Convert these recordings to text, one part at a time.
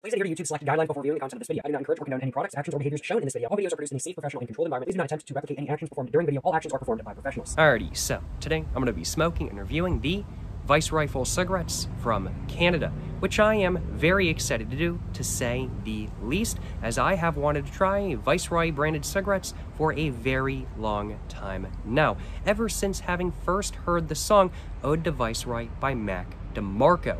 Please adhere to YouTube's selected guidelines before viewing the content of this video. I do not encourage or condone any products, actions, or behaviors shown in this video. All videos are produced in a safe, professional, and controlled environment. Please do not attempt to replicate any actions performed during video. All actions are performed by professionals. Alrighty, so today I'm going to be smoking and reviewing the Viceroy full cigarettes from Canada, which I am very excited to do, to say the least, as I have wanted to try Viceroy branded cigarettes for a very long time now, ever since having first heard the song Ode to Viceroy by Mac DeMarco.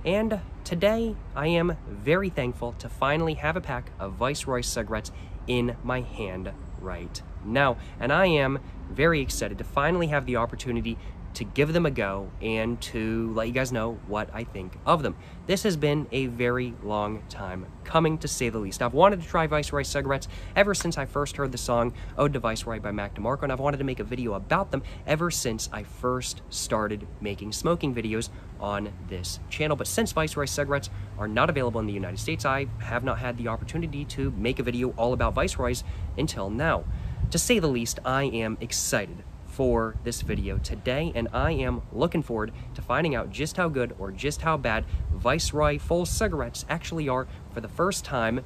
And today, I am very thankful to finally have a pack of Viceroy cigarettes in my hand right now. And I am very excited to finally have the opportunity to give them a go and to let you guys know what I think of them. This has been a very long time coming, to say the least. I've wanted to try Viceroy cigarettes ever since I first heard the song Ode to Viceroy by Mac DeMarco, and I've wanted to make a video about them ever since I first started making smoking videos on this channel. But since Viceroy cigarettes are not available in the United States, I have not had the opportunity to make a video all about Viceroys until now. To say the least, I am excited for this video today, and I am looking forward to finding out just how good or just how bad Viceroy full cigarettes actually are for the first time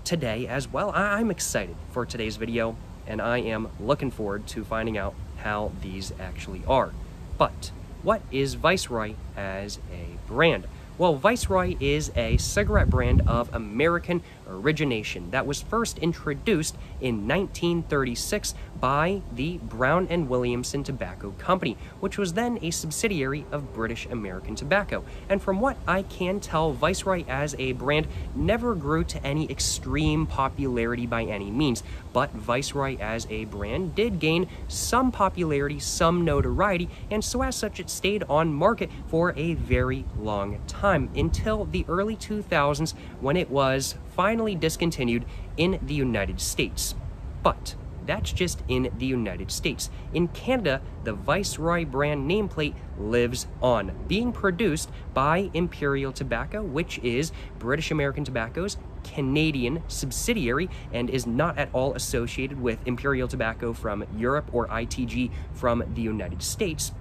today as well. I'm excited for today's video, and I am looking forward to finding out how these actually are. But what is Viceroy as a brand? Well, Viceroy is a cigarette brand of American origination that was first introduced in 1936 by the Brown and Williamson Tobacco Company, which was then a subsidiary of British American Tobacco. And from what I can tell, Viceroy as a brand never grew to any extreme popularity by any means, but Viceroy as a brand did gain some popularity, some notoriety, and so as such it stayed on market for a very long time, until the early 2000s when it was finally discontinued in the United States. But that's just in the United States. In Canada, the Viceroy brand nameplate lives on, being produced by Imperial Tobacco, which is British American Tobacco's Canadian subsidiary and is not at all associated with Imperial Tobacco from Europe or ITG from the United States.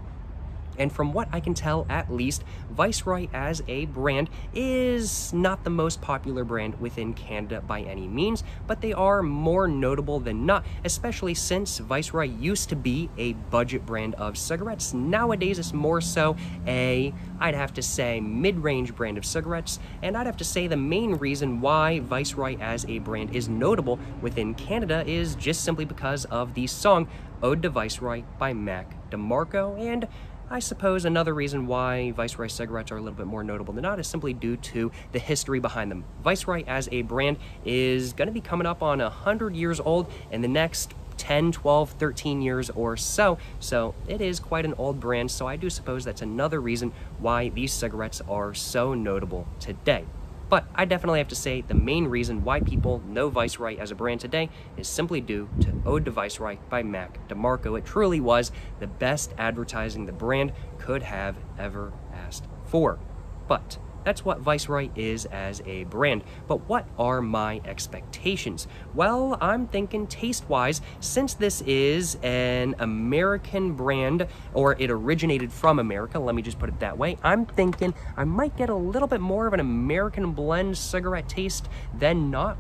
And from what I can tell, at least, Viceroy as a brand is not the most popular brand within Canada by any means, but they are more notable than not, especially since Viceroy used to be a budget brand of cigarettes. Nowadays, it's more so I'd have to say, mid-range brand of cigarettes, and I'd have to say the main reason why Viceroy as a brand is notable within Canada is just simply because of the song Ode to Viceroy by Mac DeMarco. And I suppose another reason why Viceroy cigarettes are a little bit more notable than not is simply due to the history behind them. Viceroy as a brand is going to be coming up on 100 years old in the next 10, 12, 13 years or so. So it is quite an old brand, so I do suppose that's another reason why these cigarettes are so notable today. But I definitely have to say the main reason why people know Viceroy as a brand today is simply due to Ode to Viceroy by Mac DeMarco. It truly was the best advertising the brand could have ever asked for. But that's what Viceroy is as a brand. But what are my expectations? Well, I'm thinking taste-wise, since this is an American brand, or it originated from America, let me just put it that way, I'm thinking I might get a little bit more of an American blend cigarette taste than not,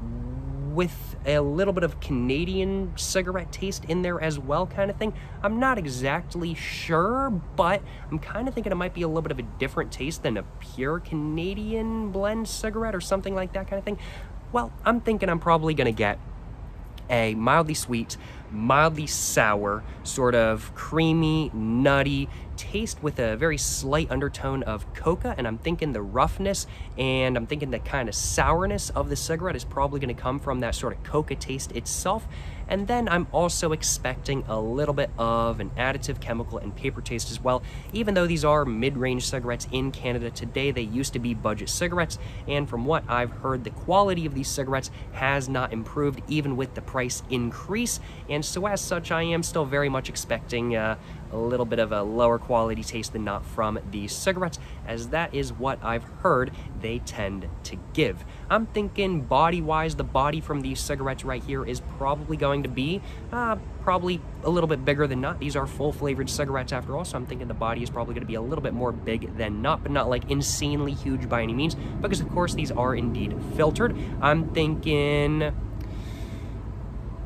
with a little bit of Canadian cigarette taste in there as well, kind of thing. I'm not exactly sure, but I'm kind of thinking it might be a little bit of a different taste than a pure Canadian blend cigarette or something like that kind of thing. Well, I'm thinking I'm probably gonna get a mildly sweet, mildly sour, sort of creamy, nutty taste with a very slight undertone of coca, and I'm thinking the roughness and I'm thinking the kind of sourness of the cigarette is probably going to come from that sort of coca taste itself. And then I'm also expecting a little bit of an additive chemical and paper taste as well. Even though these are mid-range cigarettes in Canada today, they used to be budget cigarettes, and from what I've heard, the quality of these cigarettes has not improved even with the price increase. And and so as such, I am still very much expecting a little bit of a lower quality taste than not from these cigarettes, as that is what I've heard they tend to give. I'm thinking body-wise, the body from these cigarettes right here is probably going to be probably a little bit bigger than not. These are full-flavored cigarettes after all, so I'm thinking the body is probably going to be a little bit more big than not, but not like insanely huge by any means, because of course these are indeed filtered. I'm thinking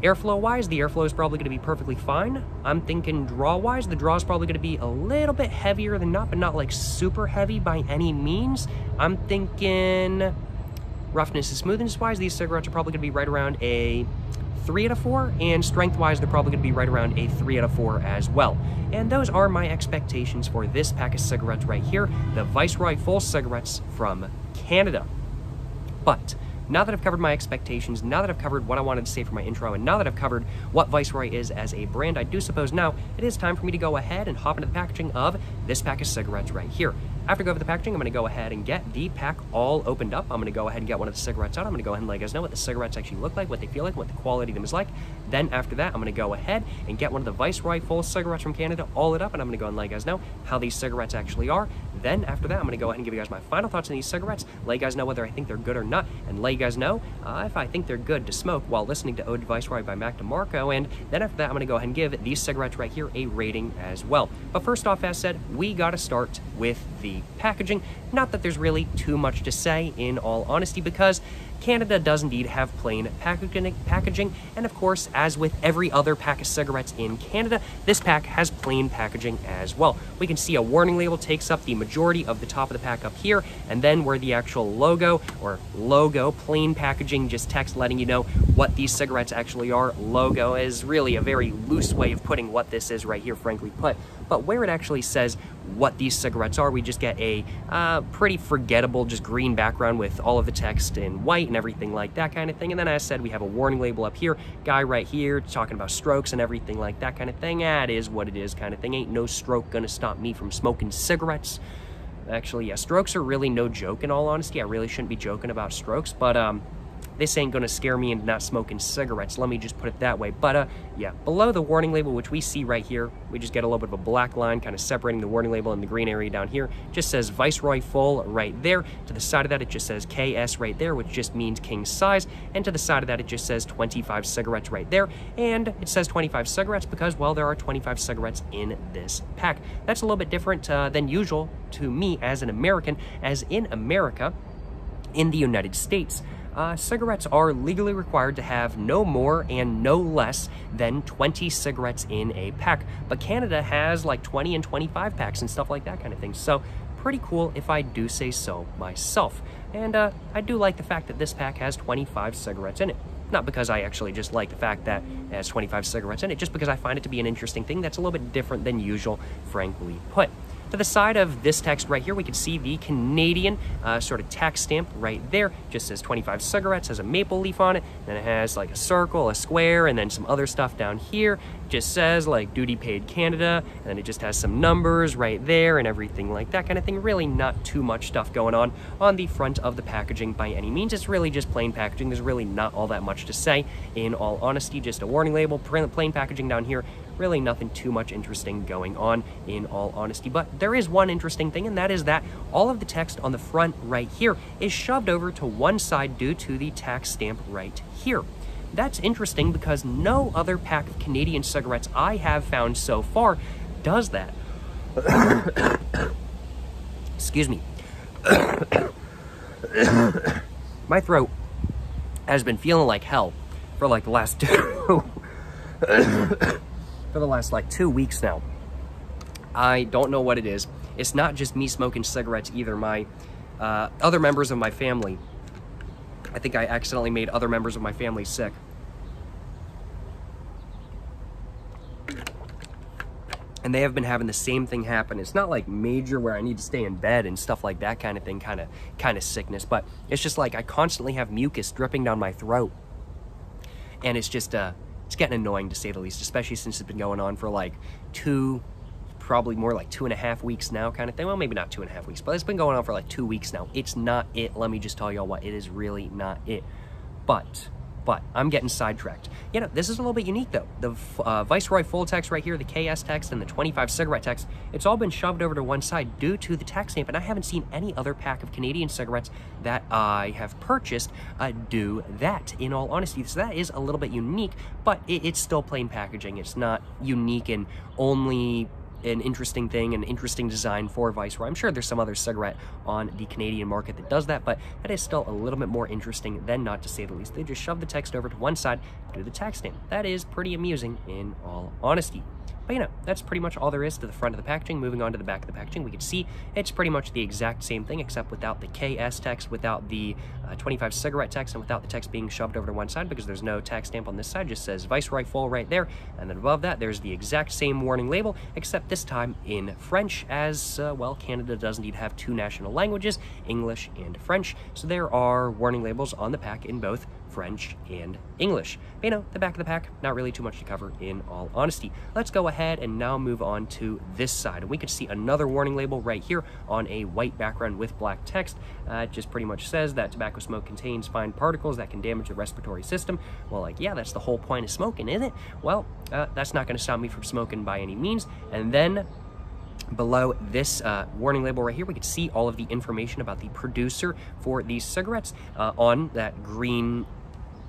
airflow-wise, the airflow is probably going to be perfectly fine. I'm thinking draw-wise, the draw is probably going to be a little bit heavier than not, but not like super heavy by any means. I'm thinking roughness and smoothness-wise, these cigarettes are probably going to be right around a 3 out of 4, and strength-wise, they're probably going to be right around a 3 out of 4 as well. And those are my expectations for this pack of cigarettes right here, the Viceroy Full cigarettes from Canada. But now that I've covered my expectations, now that I've covered what I wanted to say for my intro, and now that I've covered what Viceroy is as a brand, I do suppose now it is time for me to go ahead and hop into the packaging of this pack of cigarettes right here. After I go over the packaging, I'm going to go ahead and get the pack all opened up. I'm going to go ahead and get one of the cigarettes out. I'm going to go ahead and let you guys know what the cigarettes actually look like, what they feel like, what the quality of them is like. Then after that, I'm going to go ahead and get one of the Viceroy Full cigarettes from Canada, all it up, and I'm going to go ahead and let you guys know how these cigarettes actually are. Then after that, I'm going to go ahead and give you guys my final thoughts on these cigarettes, let you guys know whether I think they're good or not, and let you guys know if I think they're good to smoke while listening to Ode to Viceroy by Mac DeMarco. And then after that, I'm going to go ahead and give these cigarettes right here a rating as well. But first off, as said, we got to start with the packaging. Not that there's really too much to say, in all honesty, because Canada does indeed have plain packaging, and of course, as with every other pack of cigarettes in Canada, this pack has plain packaging as well. We can see a warning label takes up the majority of the top of the pack up here, and then where the actual logo, plain packaging, just text letting you know what these cigarettes actually are. Logo is really a very loose way of putting what this is right here, frankly put. But where it actually says what these cigarettes are, we just get a pretty forgettable, just green background with all of the text in white and everything like that kind of thing. And then, as said, we have a warning label up here, guy right here talking about strokes and everything like that kind of thing. It is what it is kind of thing. Ain't no stroke gonna stop me from smoking cigarettes. Actually, yeah, strokes are really no joke, in all honesty. I really shouldn't be joking about strokes, but this ain't gonna scare me into not smoking cigarettes, let me just put it that way. But yeah, below the warning label, which we see right here, we just get a little bit of a black line kind of separating the warning label and the green area down here. Just says Viceroy Full right there. To the side of that, it just says KS right there, which just means king size. And to the side of that, it just says 25 cigarettes right there. And it says 25 cigarettes because, well, there are 25 cigarettes in this pack. That's a little bit different than usual to me as an American, as in America, in the United States, cigarettes are legally required to have no more and no less than 20 cigarettes in a pack. But Canada has like 20 and 25 packs and stuff like that kind of thing. So pretty cool if I do say so myself. And I do like the fact that this pack has 25 cigarettes in it. Not because I actually just like the fact that it has 25 cigarettes in it, just because I find it to be an interesting thing that's a little bit different than usual, frankly put. To the side of this text right here, we can see the Canadian sort of tax stamp right there. Just says 25 cigarettes, has a maple leaf on it, then it has like a circle, a square, and then some other stuff down here. Just says like duty paid Canada, and then it just has some numbers right there and everything like that kind of thing. Really not too much stuff going on the front of the packaging by any means. It's really just plain packaging. There's really not all that much to say, in all honesty. Just a warning label, plain packaging down here. Really nothing too much interesting going on, in all honesty. But there is one interesting thing, and that is that all of the text on the front right here is shoved over to one side due to the tax stamp right here. That's interesting because no other pack of Canadian cigarettes I have found so far does that. Excuse me. My throat has been feeling like hell for like the last like 2 weeks now. I don't know what it is. It's not just me smoking cigarettes either. My other members of my family, I think I accidentally made other members of my family sick. And they have been having the same thing happen. It's not like major where I need to stay in bed and stuff like that kind of thing, kind of sickness, but it's just like I constantly have mucus dripping down my throat. And it's just it's getting annoying to say the least, especially since it's been going on for like probably more like 2.5 weeks now kind of thing. Well, maybe not 2.5 weeks, but it's been going on for like 2 weeks now. It's not it. Let me just tell y'all what, it is really not it. But but I'm getting sidetracked. You know, this is a little bit unique though. The Viceroy full text right here, the KS text, and the 25 cigarette text, it's all been shoved over to one side due to the tax stamp, and I haven't seen any other pack of Canadian cigarettes that I have purchased do that, in all honesty. So that is a little bit unique, but it's still plain packaging. It's not unique and only an interesting thing, an interesting design for Viceroy. I'm sure there's some other cigarette on the Canadian market that does that, but that is still a little bit more interesting than not, to say the least. They just shove the text over to one side, do the tax stamp. That is pretty amusing, in all honesty. But you know, that's pretty much all there is to the front of the packaging. Moving on to the back of the packaging, we can see it's pretty much the exact same thing, except without the KS text, without the 25 cigarette text, and without the text being shoved over to one side, because there's no tax stamp on this side. It just says Viceroy full right there, and then above that there's the exact same warning label, except this time in French, as well, Canada does indeed have two national languages, English and French, so there are warning labels on the pack in both French and English. But, you know, the back of the pack, not really too much to cover, in all honesty. Let's go ahead and now move on to this side, and we can see another warning label right here on a white background with black text. It just pretty much says that tobacco smoke contains fine particles that can damage the respiratory system. Well, like, yeah, that's the whole point of smoking, isn't it? Well, that's not going to stop me from smoking by any means. And then below this warning label right here, we can see all of the information about the producer for these cigarettes on that green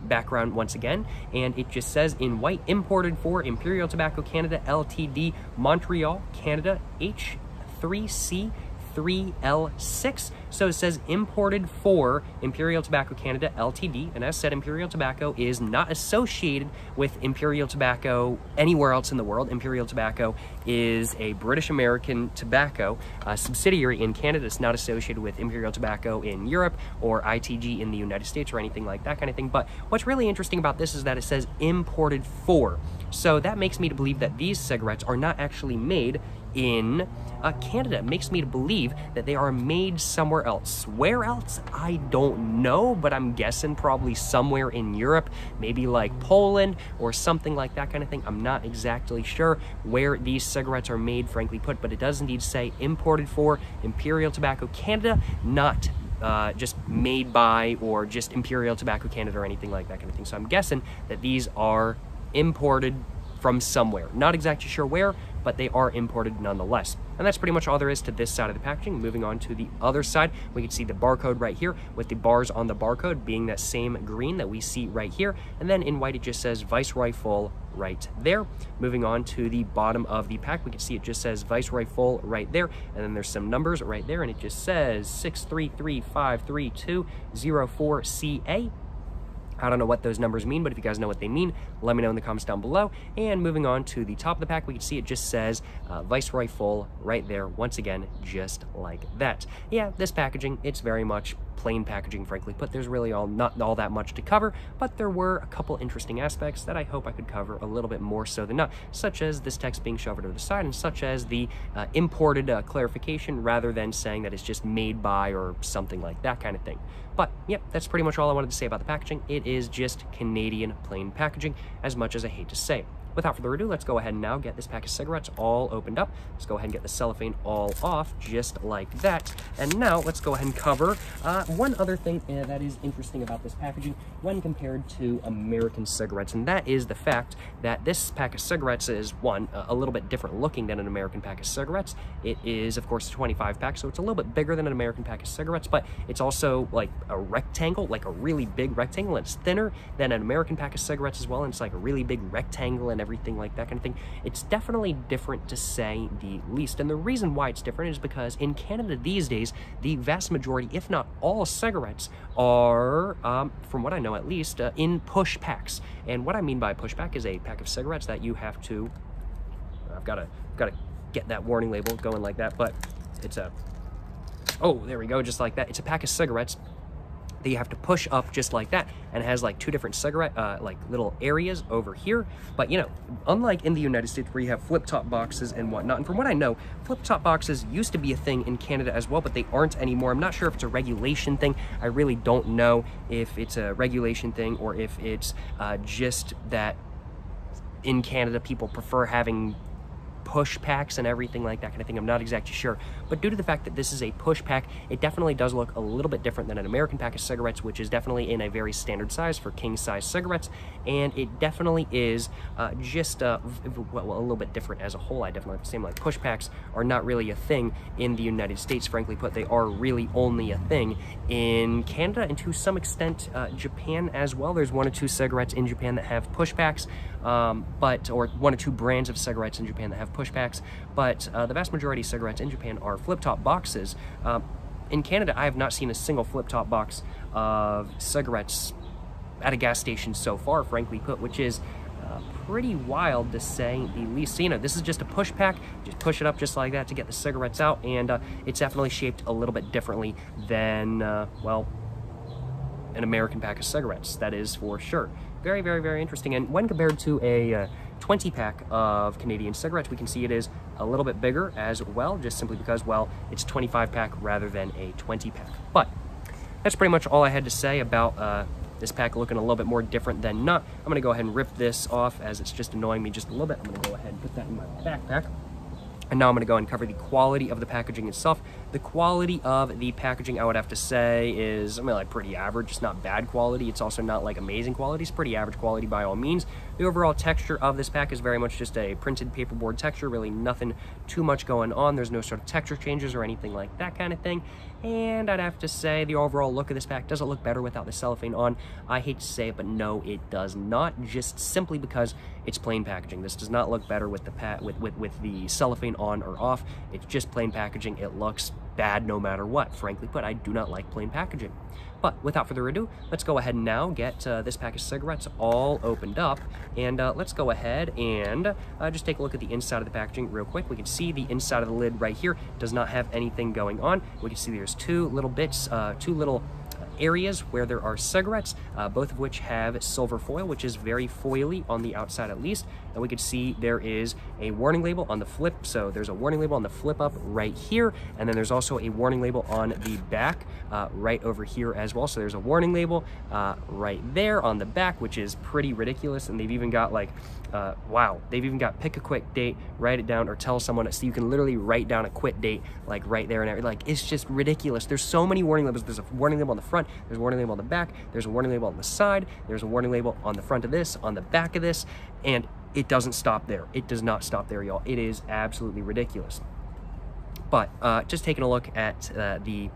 background once again, and it just says in white, imported for Imperial Tobacco Canada Ltd, Montreal, Canada, H3C3L6. So it says imported for Imperial Tobacco Canada Ltd, and as said, Imperial Tobacco is not associated with Imperial Tobacco anywhere else in the world. Imperial Tobacco is a British American tobacco subsidiary in Canada. It's not associated with Imperial Tobacco in Europe or ITG in the United States or anything like that kind of thing. But what's really interesting about this is that it says imported for. So that makes me to believe that these cigarettes are not actually made in Canada. It makes me to believe that they are made somewhere else. Where else? I don't know, but I'm guessing probably somewhere in Europe, maybe like Poland or something like that kind of thing. I'm not exactly sure where these cigarettes are made, frankly put, but it does indeed say imported for Imperial Tobacco Canada, not just made by or just Imperial Tobacco Canada or anything like that kind of thing. So I'm guessing that these are imported from somewhere. Not exactly sure where, but they are imported nonetheless. And that's pretty much all there is to this side of the packaging. Moving on to the other side, we can see the barcode right here with the bars on the barcode being that same green that we see right here. And then in white, it just says Viceroy full right there. Moving on to the bottom of the pack, we can see it just says Viceroy full right there. And then there's some numbers right there, and it just says 633532004CA. I don't know what those numbers mean, but if you guys know what they mean, let me know in the comments down below. And moving on to the top of the pack, we can see it just says Viceroy full right there, once again, just like that. Yeah, this packaging, it's very much plain packaging, frankly put. There's really not all that much to cover, but there were a couple interesting aspects that I hope I could cover a little bit more so than not, such as this text being shoved over to the side, and such as the imported clarification, rather than saying that it's just made by or something like that kind of thing. But yep, that's pretty much all I wanted to say about the packaging. It is just Canadian plain packaging, as much as I hate to say. Without further ado, let's go ahead and now get this pack of cigarettes all opened up. Let's go ahead and get the cellophane all off, just like that. And now let's go ahead and cover one other thing that is interesting about this packaging when compared to American cigarettes, and that is the fact that this pack of cigarettes is, one, a little bit different looking than an American pack of cigarettes. It is, of course, a 25 pack, so it's a little bit bigger than an American pack of cigarettes, but it's also like a rectangle, like a really big rectangle, and it's thinner than an American pack of cigarettes as well, and it's like a really big rectangle and everything like that kind of thing. It's definitely different, to say the least, and the reason why it's different is because in Canada these days, the vast majority, if not all, cigarettes are, from what I know at least, in push packs. And what I mean by push pack is a pack of cigarettes that you have to, I've got to get that warning label going like that, but it's a, oh, there we go, just like that. It's a pack of cigarettes that you have to push up just like that, and it has like two different cigarette like little areas over here. But you know, unlike in the United States where you have flip-top boxes and whatnot, and from what I know, flip-top boxes used to be a thing in Canada as well, but they aren't anymore. I'm not sure if it's a regulation thing. I really don't know if it's a regulation thing or if it's just that in Canada people prefer having push packs and everything like that kind of thing. I'm not exactly sure. But due to the fact that this is a push pack, it definitely does look a little bit different than an American pack of cigarettes, which is definitely in a very standard size for king size cigarettes. And it definitely is just well, a little bit different as a whole. I definitely have to say, like, push packs are not really a thing in the United States, frankly put. They are really only a thing in Canada and to some extent Japan as well. There's 1 or 2 cigarettes in Japan that have push packs, or 1 or 2 brands of cigarettes in Japan that have push packs, but the vast majority of cigarettes in Japan are flip-top boxes. In Canada, I have not seen a single flip-top box of cigarettes at a gas station so far, frankly put, which is pretty wild to say the least. So, you know, this is just a push pack. Just push it up just like that to get the cigarettes out, and it's definitely shaped a little bit differently than, well, an American pack of cigarettes, that is for sure. Very, very, very interesting. And when compared to a 20 pack of Canadian cigarettes, we can see it is a little bit bigger as well, just simply because, well, it's a 25 pack rather than a 20 pack. But that's pretty much all I had to say about this pack looking a little bit more different than not. I'm going to go ahead and rip this off as it's just annoying me just a little bit. I'm going to go ahead and put that in my backpack. And now I'm going to go and cover the quality of the packaging itself. The quality of the packaging, I would have to say, is, I mean, like, pretty average. It's not bad quality. It's also not, like, amazing quality. It's pretty average quality by all means. The overall texture of this pack is very much just a printed paperboard texture. Really nothing too much going on. There's no sort of texture changes or anything like that kind of thing. And I'd have to say the overall look of this pack doesn't look better without the cellophane on. I hate to say it, but no, it does not. Just simply because it's plain packaging. This does not look better with the with the cellophane on or off. It's just plain packaging. It looks bad no matter what, frankly, but I do not like plain packaging. But without further ado, let's go ahead and now get this pack of cigarettes all opened up, and let's go ahead and just take a look at the inside of the packaging real quick. We can see the inside of the lid right here does not have anything going on. We can see there's 2 little bits, 2 little areas where there are cigarettes, both of which have silver foil, which is very foily on the outside at least. And we can see there is a warning label on the flip. So there's a warning label on the flip up right here, and then there's also a warning label on the back right over here as well. So there's a warning label right there on the back, which is pretty ridiculous. And they've even got, like, wow, they've even got pick a quit date, write it down, or tell someone, so you can literally write down a quit date, like, right there and everything. Like, it's just ridiculous. There's so many warning labels. There's a warning label on the front, there's a warning label on the back, there's a warning label on the side, there's a warning label on the front of this, on the back of this, and it doesn't stop there. It does not stop there, y'all. It is absolutely ridiculous. But just taking a look at the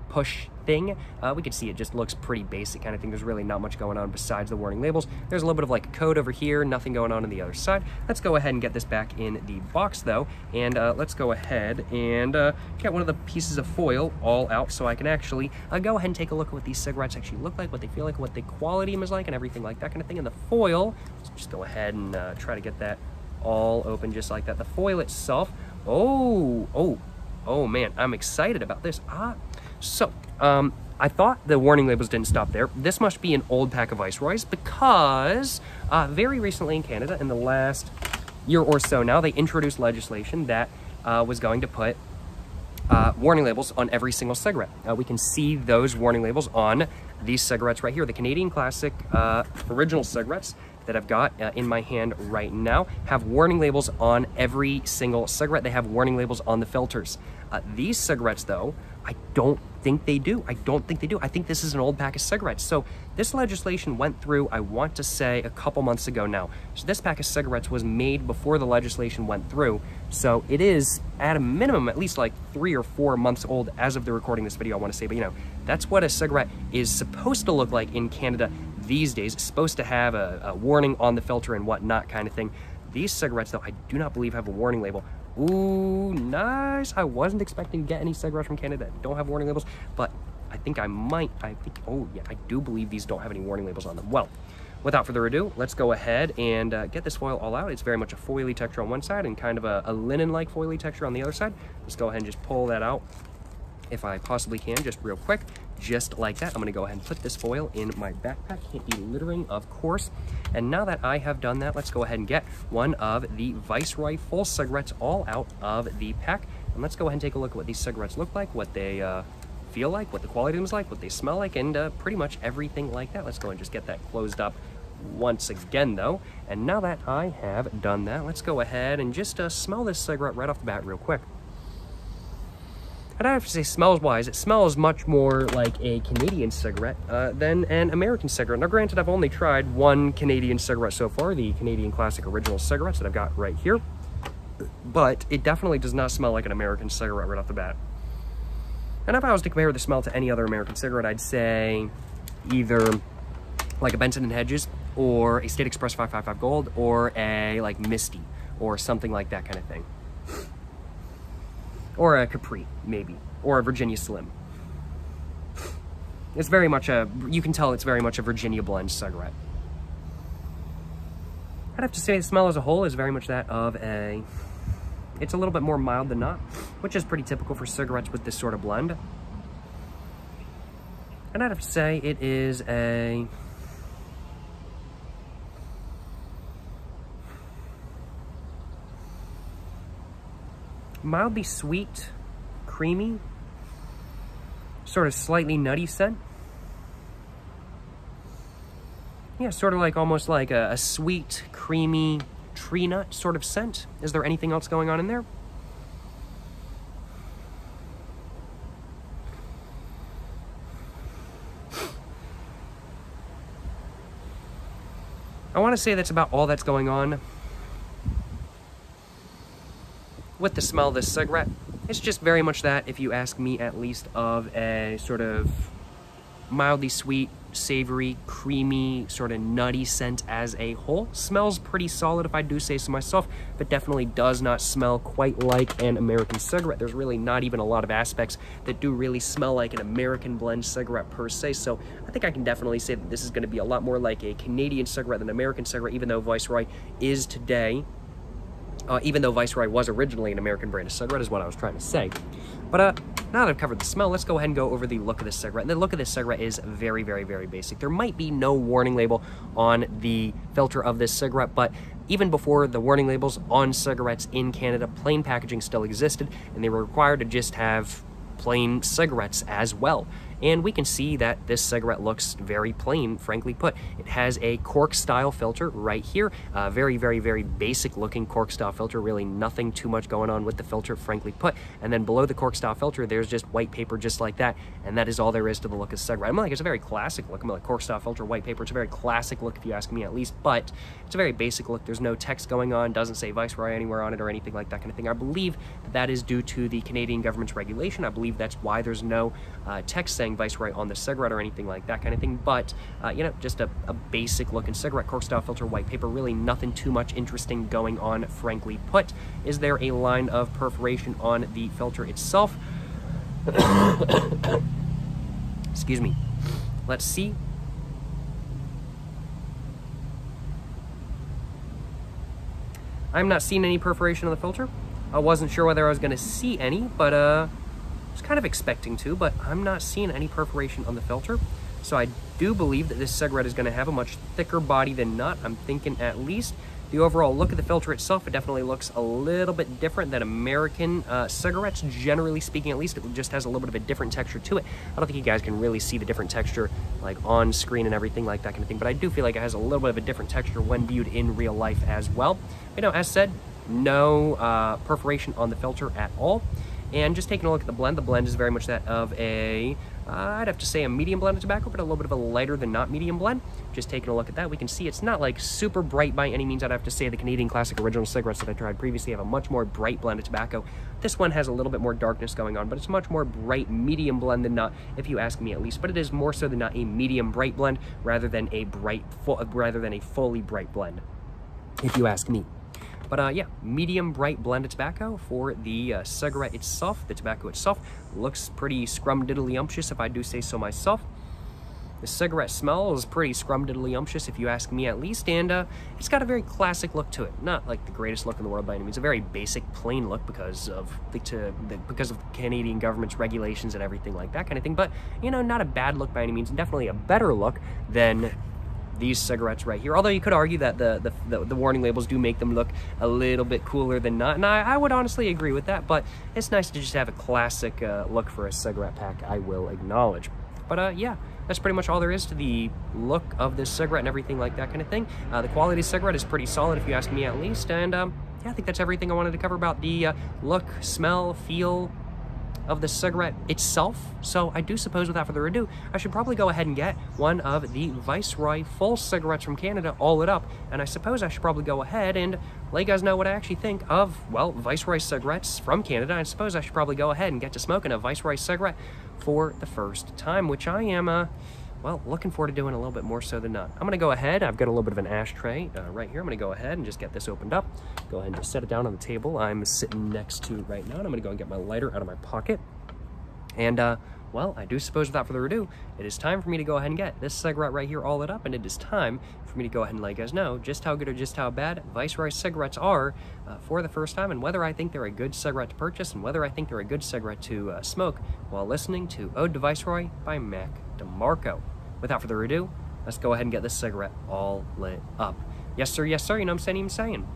push thing, we can see it just looks pretty basic kind of thing. There's really not much going on besides the warning labels. There's a little bit of, like, code over here, nothing going on the other side. Let's go ahead and get this back in the box though, and let's go ahead and get one of the pieces of foil all out so I can actually go ahead and take a look at what these cigarettes actually look like, what they feel like, what the quality is like, and everything like that kind of thing. And the foil, let's just go ahead and try to get that all open just like that. The foil itself, oh man, I'm excited about this. So, I thought the warning labels didn't stop there. This must be an old pack of Viceroys because very recently in Canada, in the last year or so now, they introduced legislation that was going to put warning labels on every single cigarette. We can see those warning labels on these cigarettes right here. The Canadian Classic original cigarettes that I've got in my hand right now have warning labels on every single cigarette. They have warning labels on the filters. These cigarettes, though, I don't think they do. I don't think they do. I think this is an old pack of cigarettes. So this legislation went through, I want to say, a couple months ago now. So this pack of cigarettes was made before the legislation went through. So it is, at a minimum, at least like 3 or 4 months old as of the recording of this video, I want to say. But, you know, that's what a cigarette is supposed to look like in Canada these days. It's supposed to have a warning on the filter and whatnot kind of thing. These cigarettes, though, I do not believe have a warning label. Ooh, nice. I wasn't expecting to get any cigarettes from Canada that don't have warning labels, but I think I might. Oh yeah, I do believe these don't have any warning labels on them. Well, without further ado, let's go ahead and get this foil all out. It's very much a foily texture on one side and kind of a linen-like foily texture on the other side. Let's go ahead and just pull that out if I possibly can, just real quick, just like that. I'm gonna go ahead and put this foil in my backpack. Can't be littering, of course. And now that I have done that, let's go ahead and get one of the Viceroy full cigarettes all out of the pack. And let's go ahead and take a look at what these cigarettes look like, what they feel like, what the quality of them is like, what they smell like, and pretty much everything like that. Let's go and just get that closed up once again, though. And now that I have done that, let's go ahead and just smell this cigarette right off the bat real quick. And I have to say, smells-wise, it smells much more like a Canadian cigarette than an American cigarette. Now, granted, I've only tried one Canadian cigarette so far, the Canadian Classic Original cigarettes that I've got right here. But it definitely does not smell like an American cigarette right off the bat. And if I was to compare the smell to any other American cigarette, I'd say either like a Benson & Hedges, or a State Express 555 Gold, or a like Misty, or something like that kind of thing. Or a Capri, maybe. Or a Virginia Slim. It's very much you can tell it's very much a Virginia blend cigarette. I'd have to say the smell as a whole is very much that of a... It's a little bit more mild than not, which is pretty typical for cigarettes with this sort of blend. And I'd have to say it is a... mildly sweet, creamy, sort of slightly nutty scent. Yeah, sort of like almost like a sweet, creamy tree nut sort of scent. Is there anything else going on in there? I want to say that's about all that's going on with the smell of this cigarette. It's just very much that, if you ask me at least, of a sort of mildly sweet, savory, creamy, sort of nutty scent as a whole. Smells pretty solid if I do say so myself, but definitely does not smell quite like an American cigarette. There's really not even a lot of aspects that do really smell like an American blend cigarette per se, so I think I can definitely say that this is going to be a lot more like a Canadian cigarette than an American cigarette, even though Viceroy is today. Even though Viceroy was originally an American brand of cigarette, is what I was trying to say. But now that I've covered the smell, let's go ahead and go over the look of this cigarette. And the look of this cigarette is very, very, very basic. There might be no warning label on the filter of this cigarette, but even before the warning labels on cigarettes in Canada, plain packaging still existed, and they were required to just have plain cigarettes as well. And we can see that this cigarette looks very plain, frankly put. It has a cork-style filter right here. Very, very, very basic-looking cork-style filter. Really nothing too much going on with the filter, frankly put. And then below the cork-style filter, there's just white paper just like that. And that is all there is to the look of the cigarette. I'm like, it's a very classic look. I'm like, cork-style filter, white paper. It's a very classic look, if you ask me, at least. But it's a very basic look. There's no text going on. Doesn't say Viceroy anywhere on it or anything like that kind of thing. I believe that is due to the Canadian government's regulation. I believe that's why there's no text saying Viceroy on the cigarette or anything like that kind of thing. But you know, just a basic looking cigarette, cork style filter, white paper. Really nothing too much interesting going on, frankly put. Is there a line of perforation on the filter itself? Excuse me. Let's see. I'm not seeing any perforation on the filter. I wasn't sure whether I was going to see any, but I was kind of expecting to, but I'm not seeing any perforation on the filter. So I do believe that this cigarette is going to have a much thicker body than not. I'm thinking at least. The overall look of the filter itself, it definitely looks a little bit different than American cigarettes, generally speaking. At least it just has a little bit of a different texture to it. I don't think you guys can really see the different texture like on screen and everything like that kind of thing, but I do feel like it has a little bit of a different texture when viewed in real life as well. You know, as said, no perforation on the filter at all. And just taking a look at the blend is very much that of a, I'd have to say a medium blend of tobacco, but a little bit of a lighter than not medium blend. Just taking a look at that, we can see it's not like super bright by any means. I'd have to say the Canadian Classic Original cigarettes that I tried previously have a much more bright blend of tobacco. This one has a little bit more darkness going on, but it's a much more bright medium blend than not, if you ask me at least. But it is more so than not a medium bright blend rather than a fully bright blend, if you ask me. But yeah, medium bright blend of tobacco for the cigarette itself. The tobacco itself looks pretty scrumdiddly-umptious, if I do say so myself. The cigarette smell is pretty scrumdiddly-umptious, if you ask me at least, and it's got a very classic look to it. Not like the greatest look in the world by any means. A very basic, plain look because of the Canadian government's regulations and everything like that kind of thing. But, you know, not a bad look by any means, and definitely a better look than these cigarettes right here. Although you could argue that the warning labels do make them look a little bit cooler than not, and I would honestly agree with that, but it's nice to just have a classic look for a cigarette pack, I will acknowledge. But yeah, that's pretty much all there is to the look of this cigarette and everything like that kind of thing. The quality of the cigarette is pretty solid, if you ask me at least, and yeah, I think that's everything I wanted to cover about the look, smell, feel of the cigarette itself. So I do suppose, without further ado, I should probably go ahead and get one of the Viceroy full cigarettes from Canada, all lit up, and I suppose I should probably go ahead and let you guys know what I actually think of, well, Viceroy cigarettes from Canada. I suppose I should probably go ahead and get to smoking a Viceroy cigarette for the first time, which I am, well, looking forward to doing a little bit more so than not. I'm going to go ahead, I've got a little bit of an ashtray right here. I'm going to go ahead and just get this opened up. Go ahead and just set it down on the table I'm sitting next to right now, and I'm going to go and get my lighter out of my pocket. And, well, I do suppose, without further ado, it is time for me to go ahead and get this cigarette right here all lit up, and it is time for me to go ahead and let you guys know just how good or just how bad Viceroy cigarettes are for the first time, and whether I think they're a good cigarette to purchase, and whether I think they're a good cigarette to smoke while listening to Ode to Viceroy by Mac DeMarco. Without further ado, let's go ahead and get this cigarette all lit up. Yes, sir, you know what I'm saying?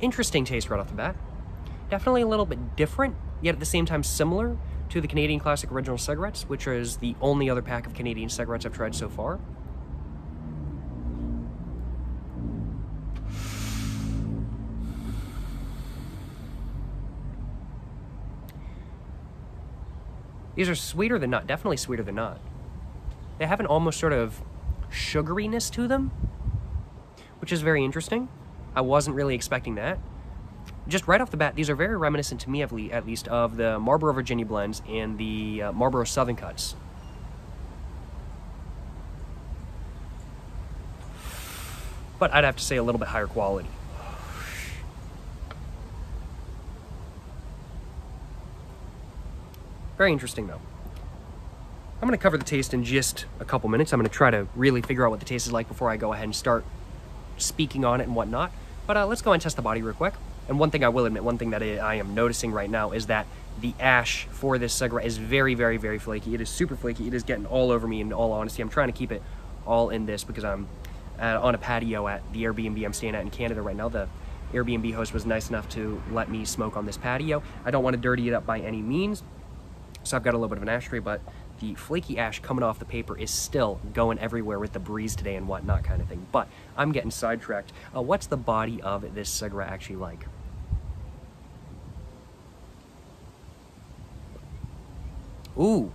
Interesting taste right off the bat. Definitely a little bit different, yet at the same time similar to the Canadian Classic Original cigarettes, which is the only other pack of Canadian cigarettes I've tried so far. These are sweeter than not, definitely sweeter than not. They have an almost sort of sugariness to them, which is very interesting. I wasn't really expecting that. Just right off the bat, these are very reminiscent to me, at least, of the Marlboro Virginia blends and the Marlboro Southern Cuts. But I'd have to say a little bit higher quality. Very interesting, though. I'm going to cover the taste in just a couple minutes. I'm going to try to really figure out what the taste is like before I go ahead and start speaking on it and whatnot. But let's go and test the body real quick. And one thing I will admit, one thing that I am noticing right now is that the ash for this cigarette is very, very, very flaky. It is super flaky. It is getting all over me, in all honesty. I'm trying to keep it all in this because I'm on a patio at the Airbnb I'm staying at in Canada right now. The Airbnb host was nice enough to let me smoke on this patio. I don't want to dirty it up by any means, so I've got a little bit of an ashtray, but the flaky ash coming off the paper is still going everywhere with the breeze today and whatnot kind of thing. But I'm getting sidetracked. What's the body of this cigarette actually like? Ooh,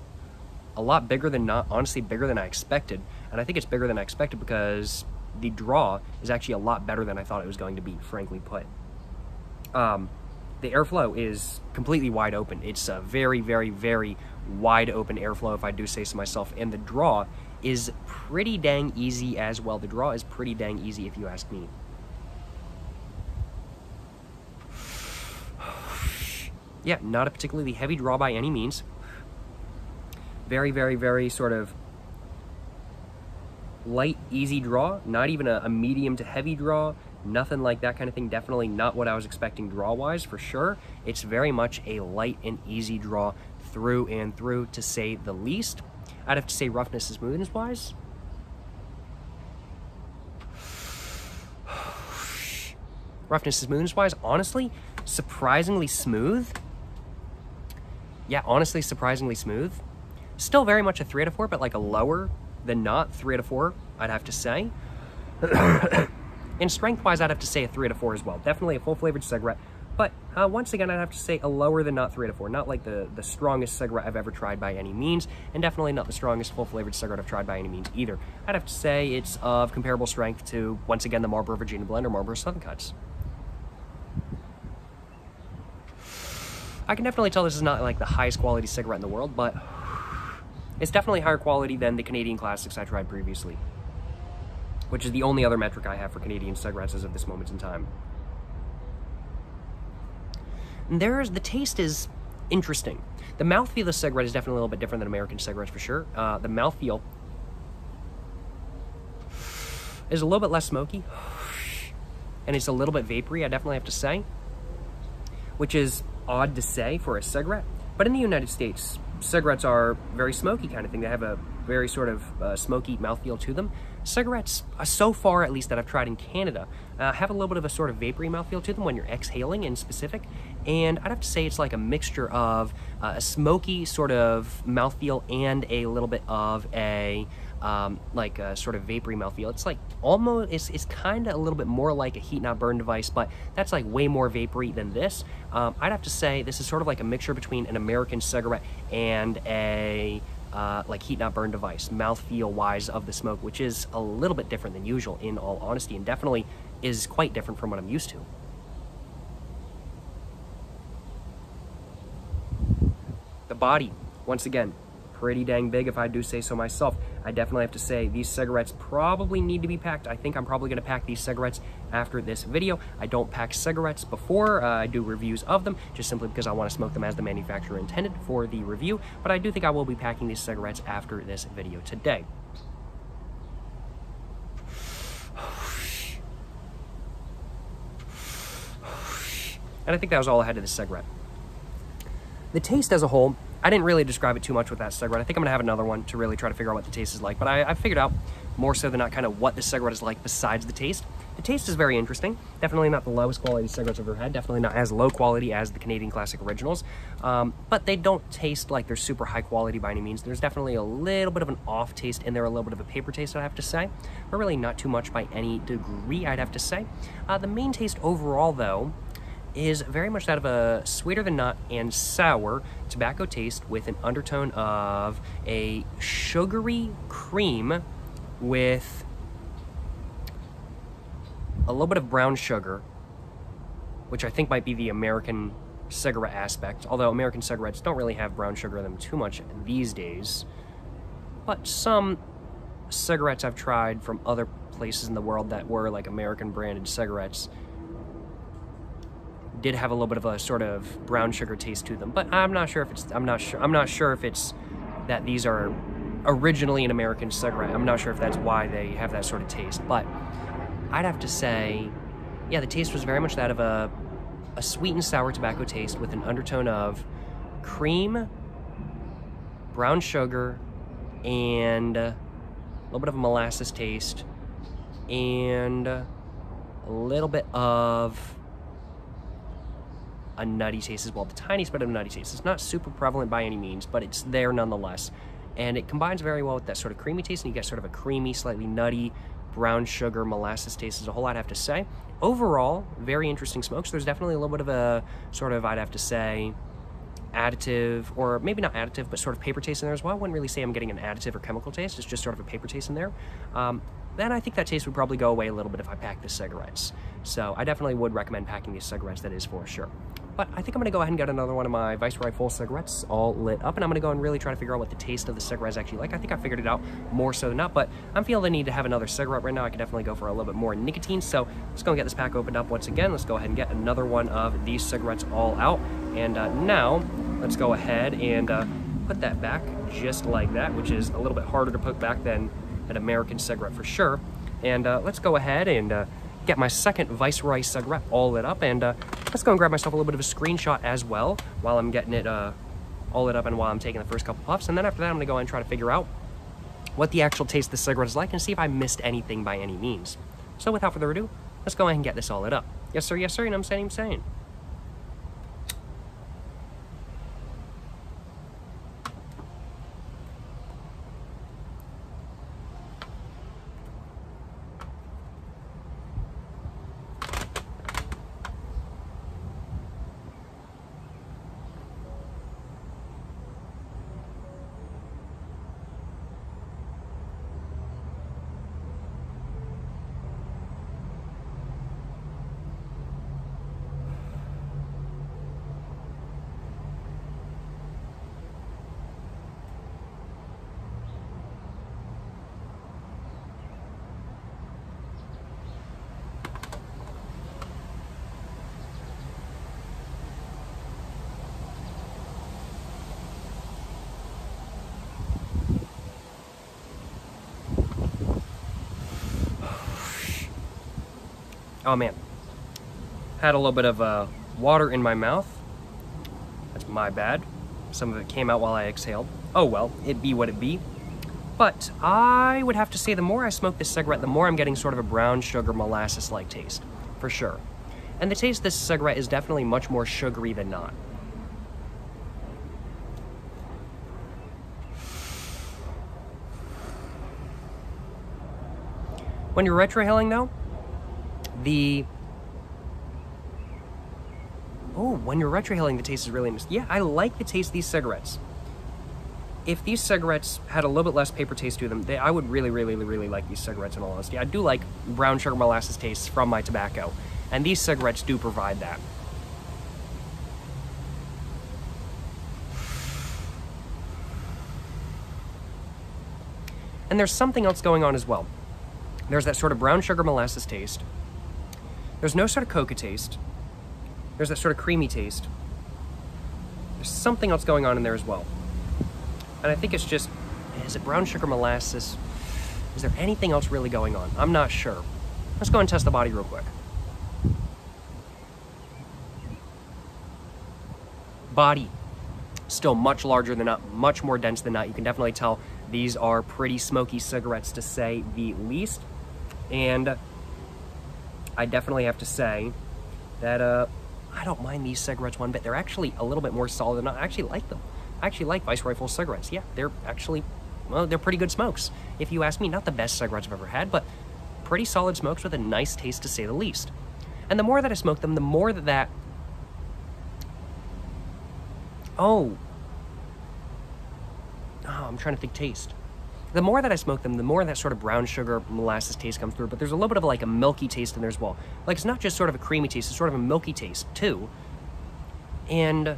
a lot bigger than honestly bigger than I expected. And I think it's bigger than I expected because the draw is actually a lot better than I thought it was going to be, frankly put. The airflow is completely wide open. It's a very, very, very wide open airflow, if I do say so myself. And the draw is pretty dang easy as well. The draw is pretty dang easy, if you ask me. Yeah, not a particularly heavy draw by any means. Very, very, very sort of light, easy draw. Not even a medium to heavy draw. Nothing like that kind of thing. Definitely not what I was expecting draw-wise, for sure. It's very much a light and easy draw through and through, to say the least. I'd have to say roughness and smoothness-wise. Roughness and smoothness-wise, honestly, surprisingly smooth. Yeah, honestly, surprisingly smooth. Still very much a 3 out of 4, but like a lower than not 3 out of 4, I'd have to say. And strength-wise, I'd have to say a 3 out of 4 as well. Definitely a full-flavored cigarette. But once again, I'd have to say a lower than not 3 out of 4. Not like the strongest cigarette I've ever tried by any means. And definitely not the strongest full-flavored cigarette I've tried by any means either. I'd have to say it's of comparable strength to, once again, the Marlboro Virginia Blend or Marlboro Southern Cuts. I can definitely tell this is not like the highest quality cigarette in the world, but it's definitely higher quality than the Canadian Classics I tried previously, which is the only other metric I have for Canadian cigarettes as of this moment in time. And the taste is interesting. The mouthfeel of the cigarette is definitely a little bit different than American cigarettes, for sure. The mouthfeel is a little bit less smoky, and it's a little bit vapory, I definitely have to say, which is odd to say for a cigarette. But in the United States, cigarettes are very smoky kind of thing. They have a very sort of smoky mouthfeel to them. Cigarettes, so far at least that I've tried in Canada, have a little bit of a sort of vapory mouthfeel to them when you're exhaling in specific. And I'd have to say it's like a mixture of a smoky sort of mouthfeel and a little bit of a like a sort of vapory mouthfeel. It's like almost, it's kind of a little bit more like a heat not burn device, but that's like way more vapory than this. I'd have to say this is sort of like a mixture between an American cigarette and a like heat not burn device, mouthfeel wise of the smoke, which is a little bit different than usual in all honesty, and definitely is quite different from what I'm used to. The body, once again, pretty dang big if I do say so myself. I definitely have to say these cigarettes probably need to be packed. I think I'm probably going to pack these cigarettes after this video. I don't pack cigarettes before I do reviews of them, just simply because I want to smoke them as the manufacturer intended for the review, but I do think I will be packing these cigarettes after this video today. And I think that was all I had to this cigarette. The taste as a whole, I didn't really describe it too much with that cigarette. I think I'm gonna have another one to really try to figure out what the taste is like, but I figured out more so than not kind of what the cigarette is like besides the taste. The taste is very interesting. Definitely not the lowest quality cigarettes I've ever had. Definitely not as low quality as the Canadian Classic Originals, but they don't taste like they're super high quality by any means. There's definitely a little bit of an off taste in there, a little bit of a paper taste, I have to say, but really not too much by any degree, I'd have to say. The main taste overall, though, is very much that of a sweeter than nut and sour tobacco taste with an undertone of a sugary cream with a little bit of brown sugar, which I think might be the American cigarette aspect, although American cigarettes don't really have brown sugar in them too much these days. But some cigarettes I've tried from other places in the world that were like American branded cigarettes did have a little bit of a sort of brown sugar taste to them, but I'm not sure if it's that these are originally an American cigarette. I'm not sure if that's why they have that sort of taste, but I'd have to say, yeah, the taste was very much that of a sweet and sour tobacco taste with an undertone of cream, brown sugar, and a little bit of a molasses taste, and a little bit of a nutty taste as well, the tiniest bit of a nutty taste. It's not super prevalent by any means, but it's there nonetheless. And it combines very well with that sort of creamy taste, and you get sort of a creamy, slightly nutty, brown sugar, molasses taste as a whole, I'd have to say. Overall, very interesting smokes. There's definitely a little bit of a sort of, I'd have to say, additive, or maybe not additive, but sort of paper taste in there as well. I wouldn't really say I'm getting an additive or chemical taste. It's just sort of a paper taste in there. Then I think that taste would probably go away a little bit if I packed the cigarettes. So I definitely would recommend packing these cigarettes, that is for sure. But I think I'm gonna go ahead and get another one of my Viceroy full cigarettes all lit up, and I'm gonna go and really try to figure out what the taste of the cigarette is actually like. I think I figured it out more so than not, but I'm feeling the need to have another cigarette right now. I could definitely go for a little bit more nicotine, so let's go and get this pack opened up once again. Let's go ahead and get another one of these cigarettes all out. And now, let's go ahead and put that back just like that, which is a little bit harder to put back than an American cigarette for sure. And let's go ahead and get my second Viceroy cigarette all lit up, and let's go and grab myself a little bit of a screenshot as well while I'm getting it all lit up and while I'm taking the first couple puffs. And then after that, I'm gonna go and try to figure out what the actual taste of the cigarette is like and see if I missed anything by any means. So without further ado, let's go ahead and get this all lit up. Yes sir, you know what I'm saying. Oh man, had a little bit of water in my mouth. That's my bad. Some of it came out while I exhaled. Oh well, it be what it be. But I would have to say the more I smoke this cigarette, the more I'm getting sort of a brown sugar molasses-like taste, for sure. And the taste of this cigarette is definitely much more sugary than not. When you're retrohaling though, when you're retrohaling, the taste is really interesting. Yeah, I like the taste of these cigarettes. If these cigarettes had a little bit less paper taste to them, I would really, really, really like these cigarettes in all honesty. I do like brown sugar molasses tastes from my tobacco, and these cigarettes do provide that. And there's something else going on as well. There's that sort of brown sugar molasses taste. There's no sort of coca taste. There's that sort of creamy taste. There's something else going on in there as well. And I think it's just, is it brown sugar molasses? Is there anything else really going on? I'm not sure. Let's go and test the body real quick. Body, still much larger than nut, much more dense than nut. You can definitely tell these are pretty smoky cigarettes to say the least. And I definitely have to say that I don't mind these cigarettes one bit. They're actually a little bit more solid than I actually like them. I actually like Viceroy Full cigarettes. Yeah, they're actually, well, they're pretty good smokes. If you ask me, not the best cigarettes I've ever had, but pretty solid smokes with a nice taste to say the least. And the more that I smoke them, the more that I'm trying to think taste. The more that I smoke them, the more that sort of brown sugar molasses taste comes through, but there's a little bit of like a milky taste in there as well. Like it's not just sort of a creamy taste, it's sort of a milky taste too. And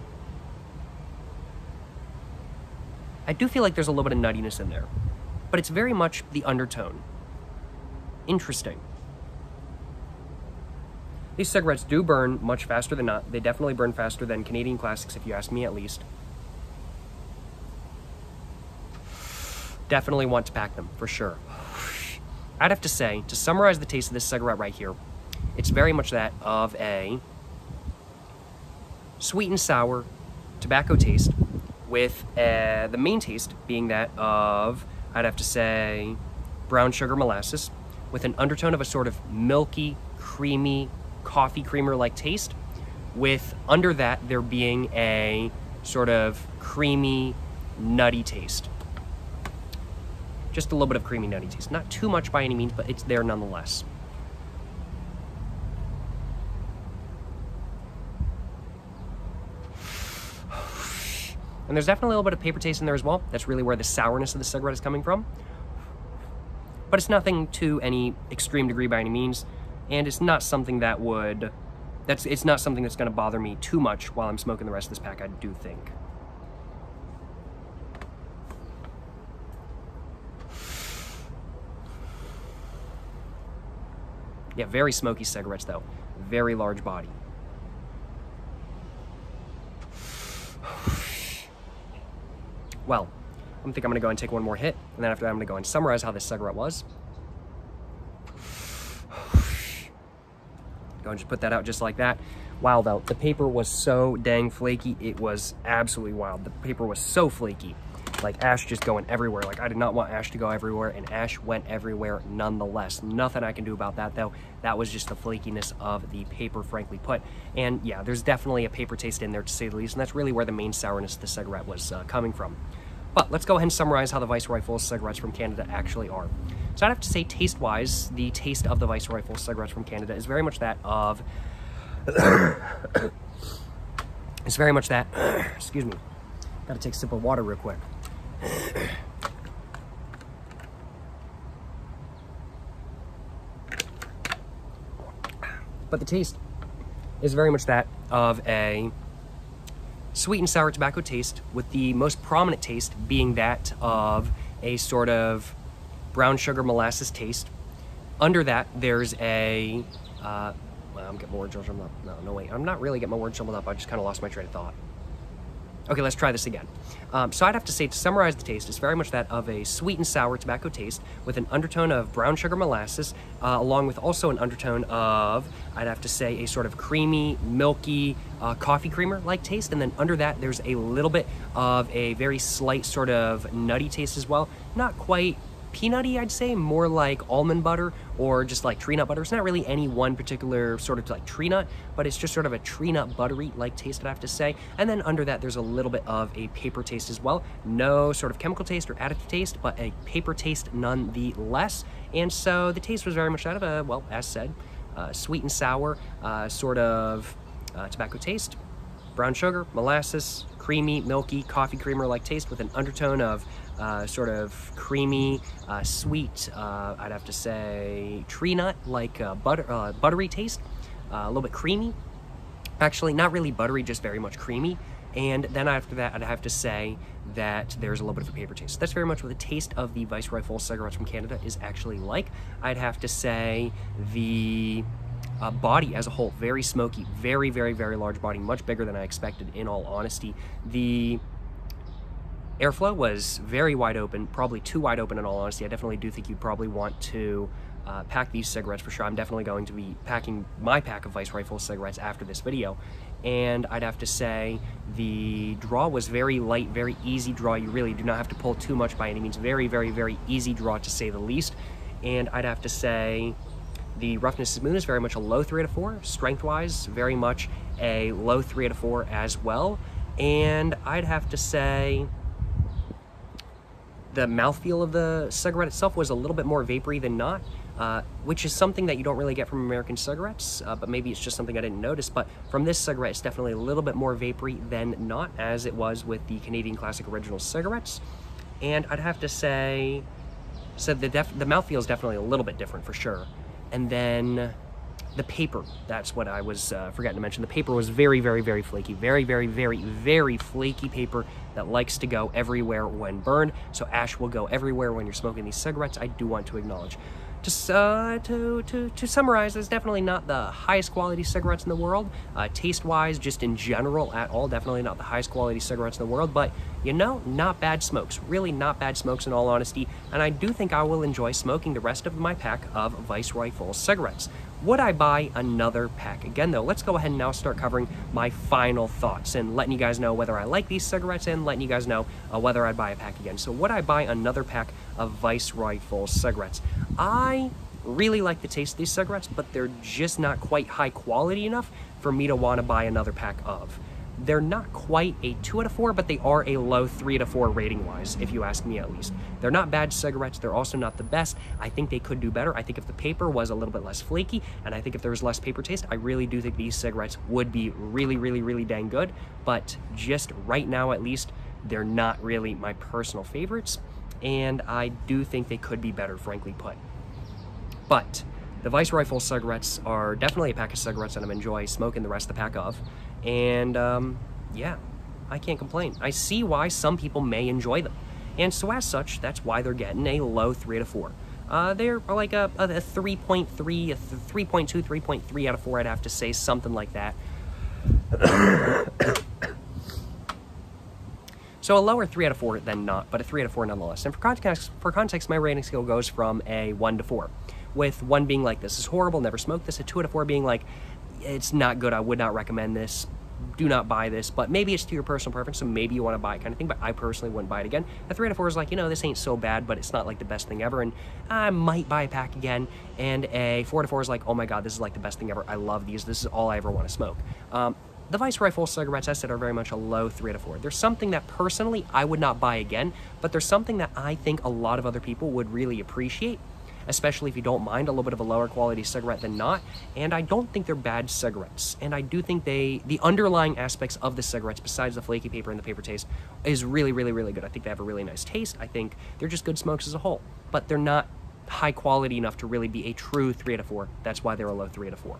I do feel like there's a little bit of nuttiness in there, but it's very much the undertone. Interesting. These cigarettes do burn much faster than not. They definitely burn faster than Canadian Classics, if you ask me at least. Definitely want to pack them, for sure. I'd have to say, to summarize the taste of this cigarette right here, it's very much that of a sweet and sour tobacco taste, with the main taste being that of, I'd have to say, brown sugar molasses, with an undertone of a sort of milky, creamy, coffee creamer-like taste, with under that there being a sort of creamy, nutty taste. Just a little bit of creamy, nutty taste. Not too much by any means, but it's there nonetheless. And there's definitely a little bit of paper taste in there as well. That's really where the sourness of the cigarette is coming from. But it's nothing to any extreme degree by any means. And it's not something that would... It's not something that's going to bother me too much while I'm smoking the rest of this pack, I do think. Yeah, very smoky cigarettes though. Very large body. Well, I think I'm gonna go and take one more hit, and then after that I'm gonna go and summarize how this cigarette was. Go and just put that out just like that. Wow though, the paper was so dang flaky, it was absolutely wild. The paper was so flaky. Like ash just going everywhere. Like I did not want ash to go everywhere, and ash went everywhere nonetheless. Nothing I can do about that though. That was just the flakiness of the paper, frankly put. And yeah, there's definitely a paper taste in there to say the least, and that's really where the main sourness of the cigarette was coming from. But let's go ahead and summarize how the Viceroy Full cigarettes from Canada actually are. So I'd have to say taste-wise, the taste of the Viceroy Full cigarettes from Canada is very much that of... it's very much that... excuse me. Gotta take a sip of water real quick. But the taste is very much that of a sweet and sour tobacco taste, with the most prominent taste being that of a sort of brown sugar molasses taste. Under that, there's a, well, I'm getting my words jumbled up. No, wait, I'm not really getting my words jumbled up. I just kind of lost my train of thought. Okay, let's try this again. So I'd have to say, to summarize the taste, it's very much that of a sweet and sour tobacco taste with an undertone of brown sugar molasses, along with also an undertone of, I'd have to say, a sort of creamy, milky, coffee creamer-like taste. And then under that, there's a little bit of a very slight sort of nutty taste as well. Not quite peanutty, I'd say, more like almond butter or just like tree nut butter. It's not really any one particular sort of like tree nut, but it's just sort of a tree nut buttery like taste, I'd have to say. And then under that, there's a little bit of a paper taste as well. No sort of chemical taste or additive taste, but a paper taste nonetheless. And so the taste was very much that of a, well, as said, sweet and sour sort of tobacco taste. Brown sugar, molasses, creamy, milky, coffee creamer-like taste with an undertone of sort of creamy, sweet, I'd have to say tree nut, like buttery taste, a little bit creamy. Actually, not really buttery, just very much creamy. And then after that, I'd have to say that there's a little bit of a paper taste. That's very much what the taste of the Viceroy Full cigarettes from Canada is actually like. I'd have to say the body as a whole, very smoky, very, very, very large body, much bigger than I expected, in all honesty. The airflow was very wide open, probably too wide open in all honesty. I definitely do think you'd probably want to pack these cigarettes for sure. I'm definitely going to be packing my pack of Viceroy Full cigarettes after this video. And I'd have to say the draw was very light, very easy draw. You really do not have to pull too much by any means. Very, very, very easy draw, to say the least. And I'd have to say the roughness and smoothness, very much a low 3 out of 4. Strength-wise, very much a low 3 out of 4 as well. And I'd have to say the mouthfeel of the cigarette itself was a little bit more vapory than not, which is something that you don't really get from American cigarettes, but maybe it's just something I didn't notice. But from this cigarette, it's definitely a little bit more vapory than not, as it was with the Canadian Classic Original cigarettes. And I'd have to say, so the mouthfeel is definitely a little bit different for sure. And then the paper, that's what I was forgetting to mention. The paper was very, very, very flaky. Very, very, very, very flaky paper that likes to go everywhere when burned. So ash will go everywhere when you're smoking these cigarettes, I do want to acknowledge. Just to summarize, it's definitely not the highest quality cigarettes in the world. Taste-wise, just in general at all, definitely not the highest quality cigarettes in the world. But, you know, not bad smokes. Really not bad smokes in all honesty. And I do think I will enjoy smoking the rest of my pack of Viceroy Full cigarettes. Would I buy another pack again, though? Let's go ahead and now start covering my final thoughts and letting you guys know whether I like these cigarettes and letting you guys know whether I'd buy a pack again. So would I buy another pack of Viceroy Full cigarettes? I really like the taste of these cigarettes, but they're just not quite high quality enough for me to want to buy another pack of. They're not quite a 2 out of 4, but they are a low 3 out of 4 rating-wise, if you ask me at least. They're not bad cigarettes. They're also not the best. I think they could do better. I think if the paper was a little bit less flaky, and I think if there was less paper taste, I really do think these cigarettes would be really, really, really dang good. But just right now, at least, they're not really my personal favorites, and I do think they could be better, frankly put. But the Viceroy Full cigarettes are definitely a pack of cigarettes that I'm enjoying smoking the rest of the pack of. And yeah, I can't complain. I see why some people may enjoy them. And so as such, that's why they're getting a low 3 out of 4. They're like a 3.3, a 3.2, 3.3 out of 4, I'd have to say, something like that. So a lower 3 out of 4 than not, but a 3 out of 4 nonetheless. And for context, my rating scale goes from a 1 to 4. With 1 being like, this is horrible, never smoked this, a 2 out of 4 being like, it's not good, I would not recommend this, do not buy this, but maybe it's to your personal preference, so maybe you want to buy it kind of thing, but I personally wouldn't buy it again. A 3 out of 4 is like, you know, this ain't so bad, but it's not like the best thing ever, and I might buy a pack again. And a 4 out of 4 is like, oh my god, this is like the best thing ever, I love these, this is all I ever want to smoke. The Viceroy Full cigarettes, as I said, are very much a low 3 out of 4. There's something that personally I would not buy again, but there's something that I think a lot of other people would really appreciate, especially if you don't mind a little bit of a lower quality cigarette than not. And I don't think they're bad cigarettes. And I do think the underlying aspects of the cigarettes, besides the flaky paper and the paper taste, is really, really, really good. I think they have a really nice taste. I think they're just good smokes as a whole. But they're not high quality enough to really be a true 3 out of 4. That's why they're a low 3 out of 4.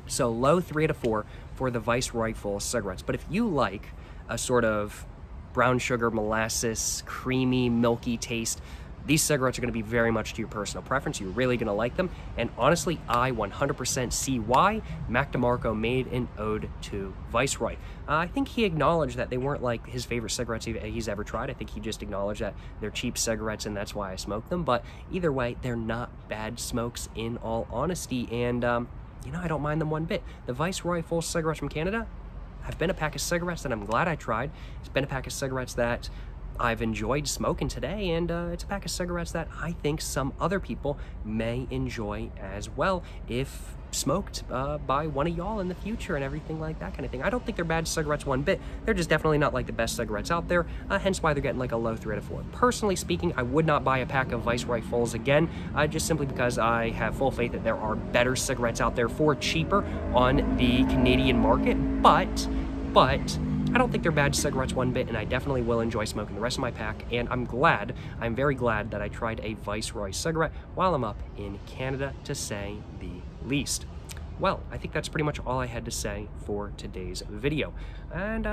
So low 3 out of 4 for the Viceroy Full cigarettes. But if you like a sort of brown sugar, molasses, creamy, milky taste, these cigarettes are going to be very much to your personal preference. You're really going to like them. And honestly, I 100% see why Mac DeMarco made an ode to Viceroy. I think he acknowledged that they weren't like his favorite cigarettes he's ever tried. I think he just acknowledged that they're cheap cigarettes and that's why I smoke them. But either way, they're not bad smokes in all honesty. And, you know, I don't mind them one bit. The Viceroy full cigarettes from Canada have been a pack of cigarettes that I'm glad I tried. It's been a pack of cigarettes that I've enjoyed smoking today, and it's a pack of cigarettes that I think some other people may enjoy as well if smoked by one of y'all in the future and everything like that kind of thing. I don't think they're bad cigarettes one bit. They're just definitely not like the best cigarettes out there, hence why they're getting like a low 3 out of 4. Personally speaking, I would not buy a pack of Viceroy Fulls again, just simply because I have full faith that there are better cigarettes out there for cheaper on the Canadian market, but I don't think they're bad cigarettes one bit, and I definitely will enjoy smoking the rest of my pack, and I'm very glad that I tried a Viceroy cigarette while I'm up in Canada, to say the least. Well, I think that's pretty much all I had to say for today's video. And,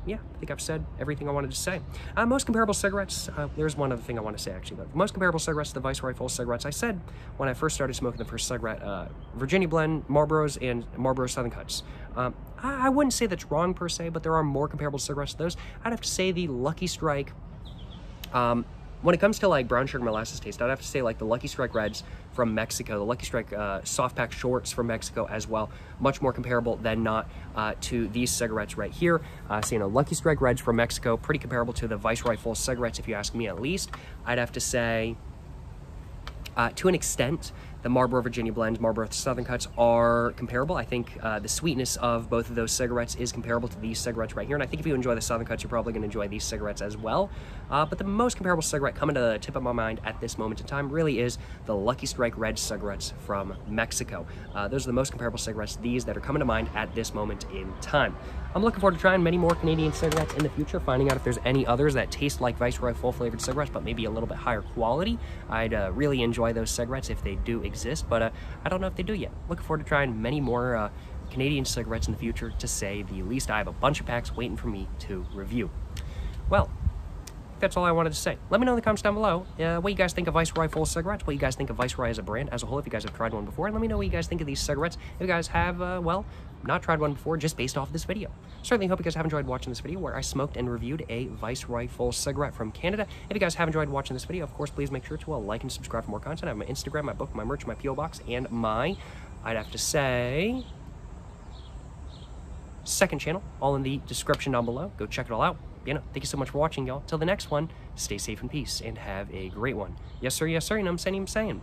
yeah, I think I've said everything I wanted to say. Most comparable cigarettes, there's one other thing I want to say, actually. But most comparable cigarettes to the Viceroy Full cigarettes, I said when I first started smoking the first cigarette, Virginia Blend, Marlboros, and Marlboro Southern Cuts. I wouldn't say that's wrong, per se, but there are more comparable cigarettes to those. I'd have to say the Lucky Strike, when it comes to like brown sugar molasses taste, I'd have to say like the Lucky Strike Reds from Mexico, the Lucky Strike soft pack shorts from Mexico as well, much more comparable than not to these cigarettes right here. So, you know, Lucky Strike Reds from Mexico, pretty comparable to the Viceroy Full cigarettes, if you ask me at least. I'd have to say, to an extent, the Marlboro Virginia Blends, Marlboro Southern Cuts are comparable. I think the sweetness of both of those cigarettes is comparable to these cigarettes right here. And I think if you enjoy the Southern Cuts, you're probably going to enjoy these cigarettes as well. But the most comparable cigarette coming to the tip of my mind at this moment in time really is the Lucky Strike Red cigarettes from Mexico. Those are the most comparable cigarettes, these that are coming to mind at this moment in time. I'm looking forward to trying many more Canadian cigarettes in the future, finding out if there's any others that taste like Viceroy Full flavored cigarettes, but maybe a little bit higher quality. I'd really enjoy those cigarettes if they do exist, but I don't know if they do yet. Looking forward to trying many more Canadian cigarettes in the future, to say the least. I have a bunch of packs waiting for me to review. Well, that's all I wanted to say. Let me know in the comments down below what you guys think of Viceroy Full cigarettes, what you guys think of Viceroy as a brand as a whole, if you guys have tried one before, and let me know what you guys think of these cigarettes if you guys have, well, not tried one before, just based off this video. Certainly hope you guys have enjoyed watching this video where I smoked and reviewed a Viceroy Full cigarette from Canada. If you guys have enjoyed watching this video, of course, please make sure to like and subscribe for more content. I have my Instagram, my book, my merch, my P.O. box, and my, I'd have to say, second channel, all in the description down below. Go check it all out. You know, thank you so much for watching, y'all. Till the next one, stay safe and peace, and have a great one. Yes, sir, you know what I'm saying?